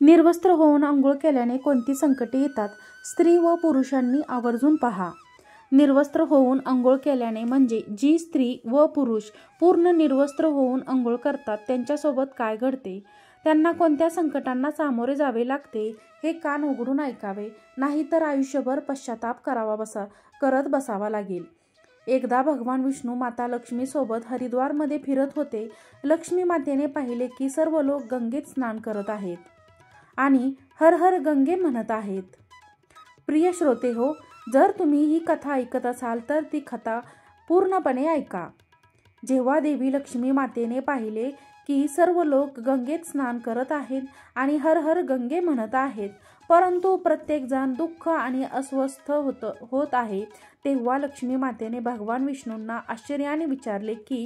निर्वस्त्र होऊन आंघोळ केल्याने कोणती संकटे येतात? स्त्री व पुरुषांनी आवर्जून पहा. निर्वस्त्र होऊन आंघोळ केल्याने म्हणजे जी स्त्री व पुरुष पूर्ण निर्वस्त्र होऊन आंघोळ करतात त्यांच्यासोबत काय घडते, त्यांना कोणत्या संकटांना सामोरे जावे लागते हे कान उघडून ऐकावे, नाहीतर आयुष्यभर पश्चाताप करत बसावा लागेल. एकदा भगवान विष्णू माता लक्ष्मीसोबत हरिद्वारमध्ये फिरत होते. लक्ष्मी मातेने पाहिले की सर्व लोक गंगेत स्नान करत आहेत आणि हर हर गंगे म्हणत आहेत. प्रिय श्रोते हो, जर तुम्ही ही कथा ऐकत असाल तर ती कथा पूर्णपणे ऐका. जेव्हा देवी लक्ष्मी मातेने पाहिले की सर्व लोक गंगेत स्नान करत आहेत आणि हर हर गंगे म्हणत आहेत, परंतु प्रत्येकजण दुःख आणि अस्वस्थ होत आहे, तेव्हा लक्ष्मी मातेने भगवान विष्णूंना आश्चर्याने विचारले की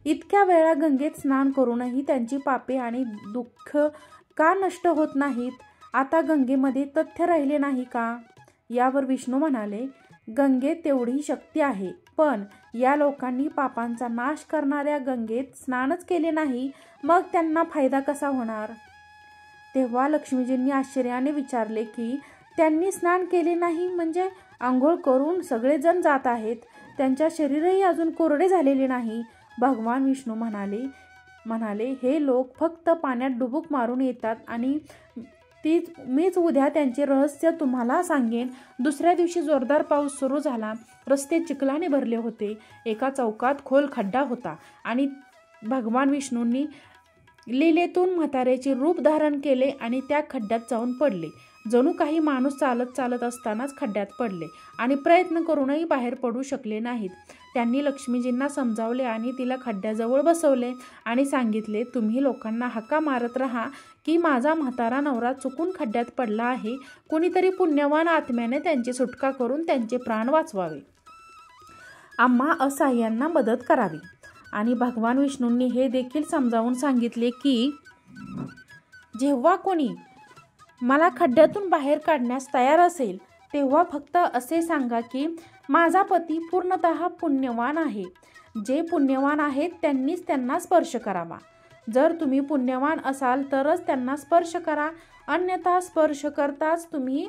इतक्या वेळा गंगेत स्नान करूनही त्यांची पापे आणि दुःख का नष्ट होत नाहीत? आता गंगेमध्ये तथ्य राहिले नाही का? यावर विष्णू म्हणाले, गंगेत तेवढी शक्ती आहे, पण या लोकांनी पापांचा नाश करणाऱ्या गंगेत स्नानच केले नाही, मग त्यांना फायदा कसा होणार? तेव्हा लक्ष्मीजींनी आश्चर्याने विचारले की त्यांनी स्नान केले नाही म्हणजे आंघोळ करून सगळेजण जात आहेत, त्यांच्या शरीरही अजून कोरडे झालेले नाही. भगवान विष्णू म्हणाले, हे लोक फक्त पाण्यात डुबुक मारून येतात आणि मीच उद्या त्यांचे रहस्य तुम्हाला सांगेन. दुसऱ्या दिवशी जोरदार पाऊस सुरू झाला. रस्ते चिखलाने भरले होते. एका चौकात खोल खड्डा होता आणि भगवान विष्णूंनी लीलेतून म्हाताऱ्याचे रूप धारण केले आणि त्या खड्ड्यात जाऊन पडले. जणू काही माणूस चालत असतानाच खड्ड्यात पडले आणि प्रयत्न करूनही बाहेर पडू शकले नाहीत. त्यांनी लक्ष्मीजींना समजावले आणि तिला खड्ड्याजवळ बसवले आणि सांगितले, तुम्ही लोकांना हाका मारत राहा की माझा म्हातारा नवरा चुकून खड्ड्यात पडला आहे. कुणीतरी पुण्यवान आत्म्याने त्यांची सुटका करून त्यांचे प्राण वाचवावे. आम्हा असहाय्यांना मदत करावी. आणि भगवान विष्णूंनी हे देखील समजावून सांगितले की जेव्हा कोणी मला खड्ड्यातून बाहेर काढण्यास तयार असेल तेव्हा फक्त असे सांगा की माझा पती पूर्णतः पुण्यवान आहे. जे पुण्यवान आहेत त्यांनीच त्यांना स्पर्श करावा. जर तुम्ही पुण्यवान असाल तरच त्यांना स्पर्श करा, अन्यथा स्पर्श करताच तुम्ही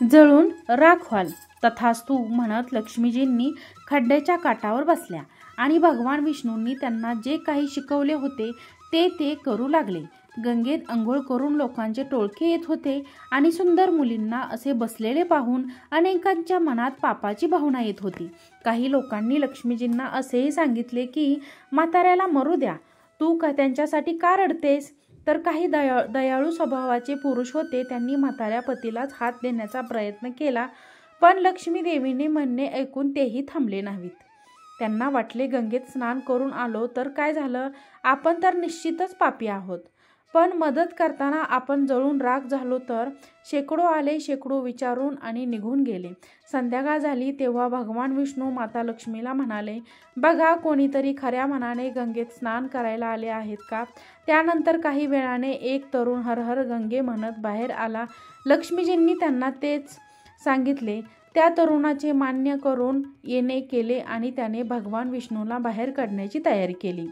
जळून राख व्हाल. तथास्तु म्हणत लक्ष्मीजींनी खड्ड्याच्या काठावर बसल्या आणि भगवान विष्णूंनी त्यांना जे काही शिकवले होते ते करू लागले. गंगेत अंघोळ करून लोकांचे टोळके येत होते आणि सुंदर मुलींना असे बसलेले पाहून अनेकांच्या मनात पापाची भावना येत होती. काही लोकांनी लक्ष्मीजींना असेही सांगितले की म्हाताऱ्याला मरू द्या, तू त्यांच्यासाठी का रडतेस? तर काही दयाळू स्वभावाचे पुरुष होते, त्यांनी म्हाताऱ्या पतीलाच हात देण्याचा प्रयत्न केला, पण लक्ष्मी देवीने म्हणणे ऐकून तेही थांबले नाहीत. त्यांना वाटले गंगेत स्नान करून आलो तर काय झालं, आपण तर निश्चितच पापी आहोत, पण मदत करताना आपण जळून राख झालो तर? शेकडो आले, शेकडो विचारून आणि निघून गेले. संध्याकाळ झाली तेव्हा भगवान विष्णू माता लक्ष्मीला म्हणाले, बघा कोणीतरी खऱ्या मनाने गंगेत स्नान करायला आले आहेत का? त्यानंतर काही वेळाने एक तरुण हर हर गंगे म्हणत बाहेर आला. लक्ष्मीजींनी त्यांना तेच सांगितले. त्या तरुणाचे मान्य करून येणे केले आणि त्याने भगवान विष्णूला बाहेर काढण्याची तयारी केली.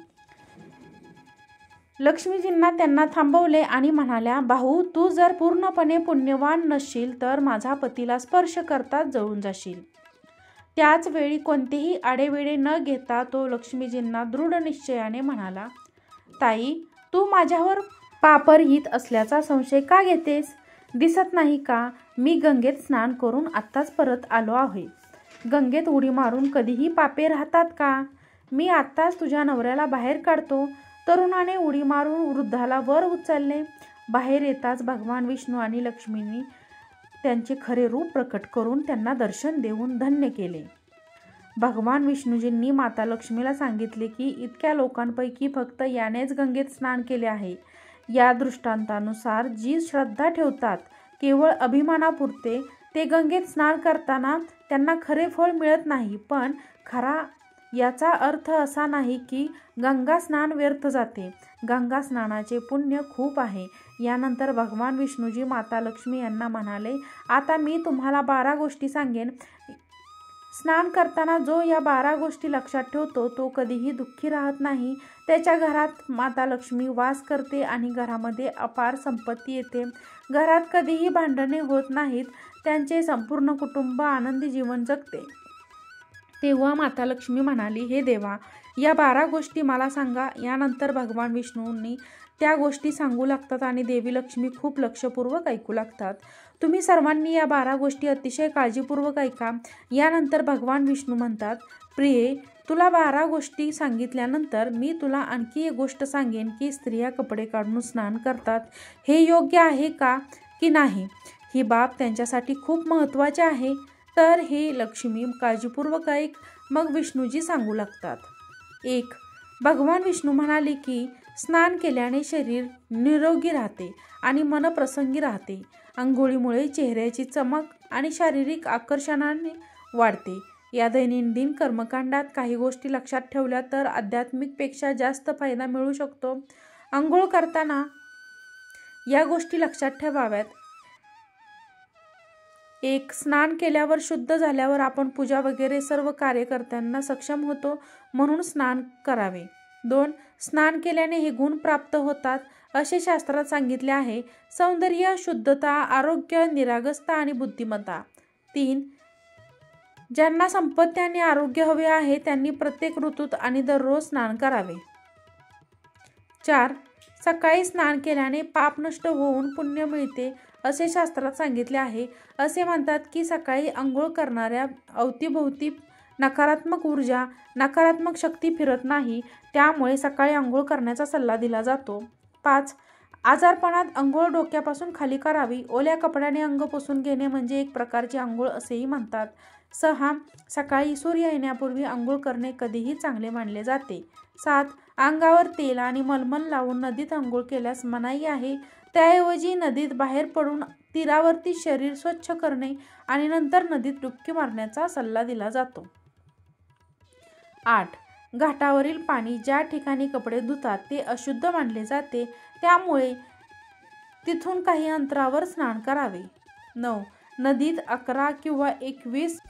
लक्ष्मीजींना त्यांना थांबवले आणि म्हणाल्या, भाऊ, तू जर पूर्णपणे पुण्यवान नसशील तर माझा पतीला स्पर्श करताच जळून जाशील. त्याच वेळी कोणतेही आडेवेडे न घेता तो लक्ष्मीजींना दृढ निश्चयाने म्हणाला, ताई, तू माझ्यावर पापरहित असल्याचा संशय का घेतेस? दिसत नाही का मी गंगेत स्नान करून आत्ताच परत आलो आहे. गंगेत उडी मारून कधीही पापे राहतात का? मी आत्ताच तुझ्या नवऱ्याला बाहेर काढतो. तरुणाने उडी मारून वृद्धाला वर उचलले. बाहेर येताच भगवान विष्णू आणि लक्ष्मींनी त्यांचे खरे रूप प्रकट करून त्यांना दर्शन देऊन धन्य केले. भगवान विष्णूजींनी माता लक्ष्मीला सांगितले की इतक्या लोकांपैकी फक्त यानेच गंगेत स्नान केले आहे. या दृष्टांतानुसार जी श्रद्धा ठेवतात केवळ अभिमानापुरते ते गंगेत स्नान करताना त्यांना खरे फळ मिळत नाही, पण खरा याचा अर्थ असा नाही की गंगा स्नान व्यर्थ जाते. गंगा स्नानाचे पुण्य खूप आहे. यानंतर भगवान विष्णूजी माता लक्ष्मी यांना म्हणाले, आता मी तुम्हाला 12 गोष्टी स्नान करताना जो या 12 गोष्टी लक्षात ठेवतो तो कधीही दुःखी राहत नाही. त्याच्या घरात माता लक्ष्मी वास करते आणि घरामध्ये अपार संपत्ती येते. घरात कधीही भांडणे होत नाहीत. त्यांचे संपूर्ण कुटुंब आनंदी जीवन जगते. तेव्हा माता लक्ष्मी म्हणाली, हे देवा, या 12 गोष्टी मला सांगा. यानंतर भगवान विष्णूंनी त्या गोष्टी सांगू लागतात आणि देवी लक्ष्मी खूप लक्षपूर्वक ऐकू लागतात. तुम्ही सर्वांनी या 12 गोष्टी अतिशय काळजीपूर्वक ऐका. यानंतर भगवान विष्णू म्हणतात, प्रिये, तुला 12 गोष्टी सांगितल्यानंतर मी तुला आणखी एक गोष्ट सांगेन की स्त्रिया कपडे काढून स्नान करतात. हे योग्य आहे का की नाही? ही बाब त्यांच्यासाठी खूप महत्त्वाची आहे. तर हे लक्ष्मी काळजीपूर्वक ऐक. मग विष्णूजी सांगू लागतात. 1. भगवान विष्णू म्हणाले की स्नान केल्याने शरीर निरोगी राहते आणि मन प्रसंगी राहते. अंघोळीमुळे चेहऱ्याची चमक आणि शारीरिक आकर्षणाने वाढते. या दैनंदिन कर्मकांडात काही गोष्टी लक्षात ठेवल्या तर आध्यात्मिकपेक्षा जास्त फायदा मिळू शकतो. अंघोळ करताना या गोष्टी लक्षात ठेवाव्यात. 1. स्नान केल्यावर शुद्ध झाल्यावर आपण पूजा वगैरे सर्व कार्य करताना सक्षम होतो, म्हणून स्नान करावे. 2. स्नान केल्याने हे गुण प्राप्त होतात असे शास्त्रात सांगितले आहे. सौंदर्य, शुद्धता, आरोग्य, निरागसता आणि बुद्धिमत्ता. 3. ज्यांना संपत्ती आणि आरोग्य हवे आहे त्यांनी प्रत्येक ऋतूत आणि दररोज स्नान करावे. 4. सकाळी स्नान केल्याने पाप नष्ट होऊन पुण्य मिळते असे शास्त्रात सांगितले आहे. असे म्हणतात की सकाळी अंघोळ करणाऱ्या अवतीभोवती नकारात्मक ऊर्जा, नकारात्मक शक्ती फिरत नाही. त्यामुळे सकाळी अंघोळ करण्याचा सल्ला दिला जातो. 5. आजारपणात अंघोळ डोक्यापासून खाली करावी. ओल्या कपड्याने अंग पुसून घेणे म्हणजे एक प्रकारची अंघोळ असेही म्हणतात. 6. सकाळी सूर्य येण्यापूर्वी अंघोळ करणे कधीही चांगले मानले जाते. 7. अंगावर तेल आणि मलमल लावून नदीत अंघोळ केल्यास मनाई आहे. त्याऐवजी नदीत बाहेर पडून तीरावरती शरीर स्वच्छ करणे आणि नंतर नदीत डुबकी मारण्याचा सल्ला दिला जातो. 8. घाटावरील पाणी ज्या ठिकाणी कपडे धुतात ते अशुद्ध मानले जाते, त्यामुळे तिथून काही अंतरावर स्नान करावे. 9. नदीत 11 किंवा 21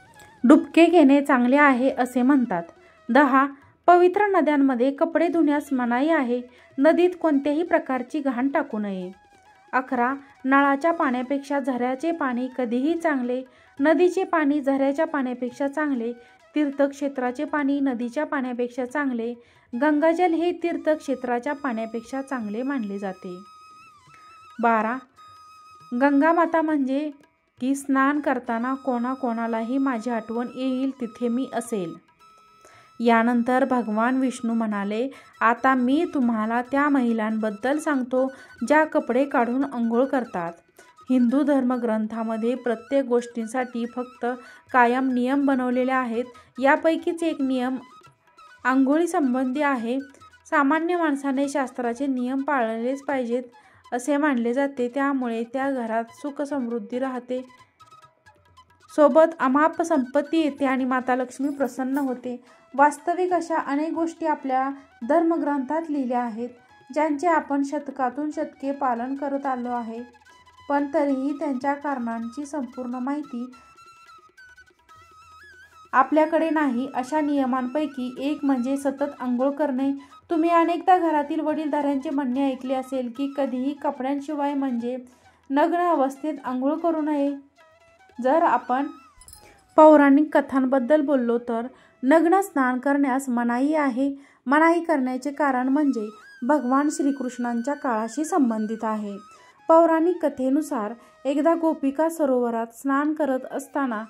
डुबके घेणे चांगले आहे असे म्हणतात. 10. पवित्र नद्यांमध्ये कपडे धुण्यास मनाई आहे. नदीत कोणत्याही प्रकारची घाण टाकू नये. 11. नळाच्या पाण्यापेक्षा झऱ्याचे पाणी कधीही चांगले. नदीचे पाणी झऱ्याच्या पाण्यापेक्षा चांगले. तीर्थक्षेत्राचे पाणी नदीच्या पाण्यापेक्षा चांगले. गंगाजल हे तीर्थक्षेत्राच्या पाण्यापेक्षा चांगले मानले जाते. 12. गंगामाता म्हणजे की स्नान करताना कोणाकोणालाही माझी आठवण येईल तिथे मी असेल. यानंतर भगवान विष्णू म्हणाले, आता मी तुम्हाला त्या महिलांबद्दल सांगतो ज्या कपडे काढून अंघोळ करतात. हिंदू धर्मग्रंथामध्ये प्रत्येक गोष्टींसाठी फक्त कायम नियम बनवलेले आहेत. यापैकीच एक नियम अंघोळीसंबंधी आहे. सामान्य माणसाने शास्त्राचे नियम पाळलेच पाहिजेत असे मानले जाते. त्यामुळे त्या घरात सुख समृद्धी राहते, सोबत अमाप संपत्ती येते आणि माता लक्ष्मी प्रसन्न होते. वास्तविक अशा अनेक गोष्टी आपल्या धर्मग्रंथात लिहिल्या आहेत ज्यांचे आपण शतकातून शतके पालन करत आलो आहे, पण तरीही त्यांच्या कारणांची संपूर्ण माहिती आपल्याकडे नाही. अशा नियमांपैकी एक म्हणजे सतत अंघोळ करणे. तुम्ही अनेकदा घरातील वडीलधाऱ्यांचे म्हणणे ऐकले असेल की कधीही कपड्यांशिवाय म्हणजे नग्न अवस्थेत अंघोळ करू नये. जर आपण पौराणिक कथांबद्दल बोललो तर नग्न स्नान करण्यास मनाई आहे. मनाई करण्याचे कारण म्हणजे भगवान श्रीकृष्णांच्या काळाशी संबंधित आहे. पौराणिक कथेनुसार एकदा गोपिका सरोवरात स्नान करत असताना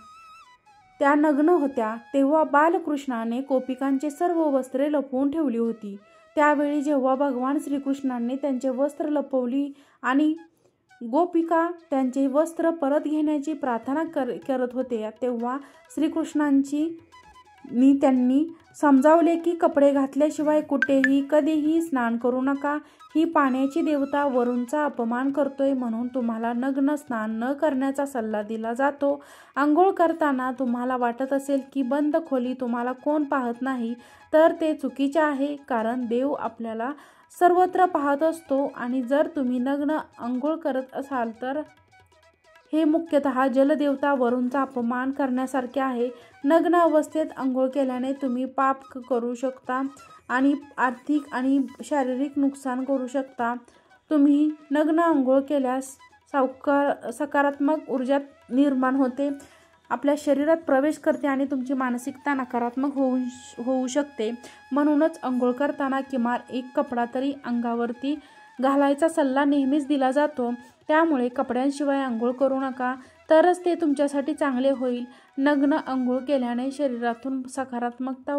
त्या नग्न होत्या. तेव्हा बालकृष्णाने गोपिकांचे सर्व वस्त्रे लपवून ठेवली होती. त्यावेळी जेव्हा भगवान श्रीकृष्णांनी त्यांचे वस्त्र लपवली आणि गोपिका त्यांचे वस्त्र परत घेण्याची प्रार्थना करत होते, तेव्हा श्रीकृष्णांनी त्यांनी समजावले की कपडे घातल्याशिवाय कुठेही कधीही स्नान करू नका. ही पाण्याची देवता वरूणचा अपमान करतोय, म्हणून तुम्हाला नग्न स्नान न करण्याचा सल्ला दिला जातो. अंघोळ करताना तुम्हाला वाटत असेल की बंद खोली तुम्हाला कोण पाहत नाही, तर ते चुकीचे आहे, कारण देव आपल्याला सर्वत्र पाहत असतो. आणि जर तुम्ही नग्न अंघोळ करत असाल तर हे मुख्यतः जलदेवता वरुणचा अपमान करण्यासारखे आहे. नग्न अवस्थेत अंघोळ केल्याने तुम्ही पाप करू शकता आणि आर्थिक आणि शारीरिक नुकसान करू शकता. तुम्ही नग्न अंघोळ केल्यास सकारात्मक ऊर्जा निर्माण होते, आपल्या शरीरात प्रवेश करते आणि तुमची मानसिकता नकारात्मक होऊ शकते. म्हणूनच अंघोळ करताना किमान एक कपडा तरी अंगावरती घालायचा सल्ला नेहमीच दिला जातो. त्यामुळे कपड्यांशिवाय अंघोळ करू नका, तरच ते तुमच्यासाठी चांगले होईल. नग्न अंघोळ केल्याने शरीरातून सकारात्मक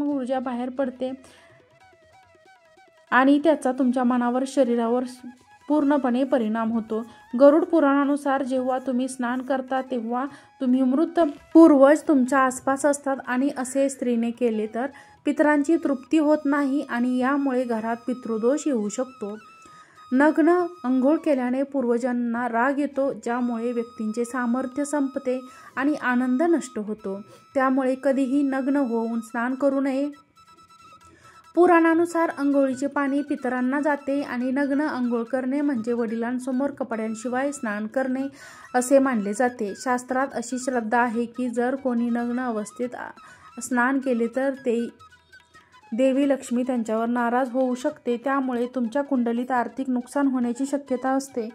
ऊर्जा बाहेर पडते आणि त्याचा तुमच्या मनावर शरीरावर पूर्णपणे परिणाम होतो. गरुड पुराणानुसार जेव्हा तुम्ही स्नान करता तेव्हा तुम्ही मृत पूर्वज तुमच्या आसपास असतात आणि असे स्त्रीने केले तर पितरांची तृप्ती होत नाही आणि यामुळे घरात पितृदोष येऊ शकतो. नग्न अंघोळ केल्याने पूर्वजांना राग येतो, ज्यामुळे व्यक्तींचे सामर्थ्य संपते आणि आनंद नष्ट होतो. त्यामुळे कधीही नग्न होऊन स्नान करू नये. पुराणानुसार अंघोळीचे पाणी पितरांना जाते आणि नग्न अंघोळ करणे म्हणजे वडिलांसमोर कपड्यांशिवाय स्नान करणे असे मानले जाते. शास्त्रात अशी श्रद्धा आहे की जर कोणी नग्न अवस्थेत स्नान केले तर देवी लक्ष्मी त्यांच्यावर नाराज होऊ शकते. त्यामुळे तुमच्या कुंडलीत आर्थिक नुकसान होण्याची शक्यता असते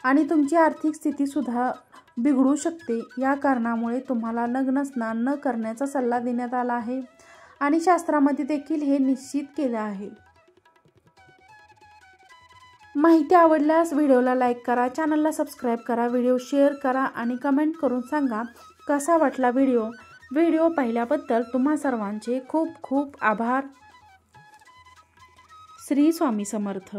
आणि तुमची आर्थिक स्थिती सुद्धा बिघडू शकते. या कारणामुळे तुम्हाला नग्न स्नान न करण्याचा सल्ला देण्यात आला आहे आणि शास्त्रामध्ये देखील हे निश्चित केलं आहे. माहिती आवडल्यास व्हिडिओला लाईक करा, चॅनलला सबस्क्राईब करा, व्हिडिओ शेअर करा आणि कमेंट करून सांगा कसा वाटला व्हिडिओ पाहिल्याबद्दल तुम्हा सर्वांचे खूप खूप आभार. श्री स्वामी समर्थ.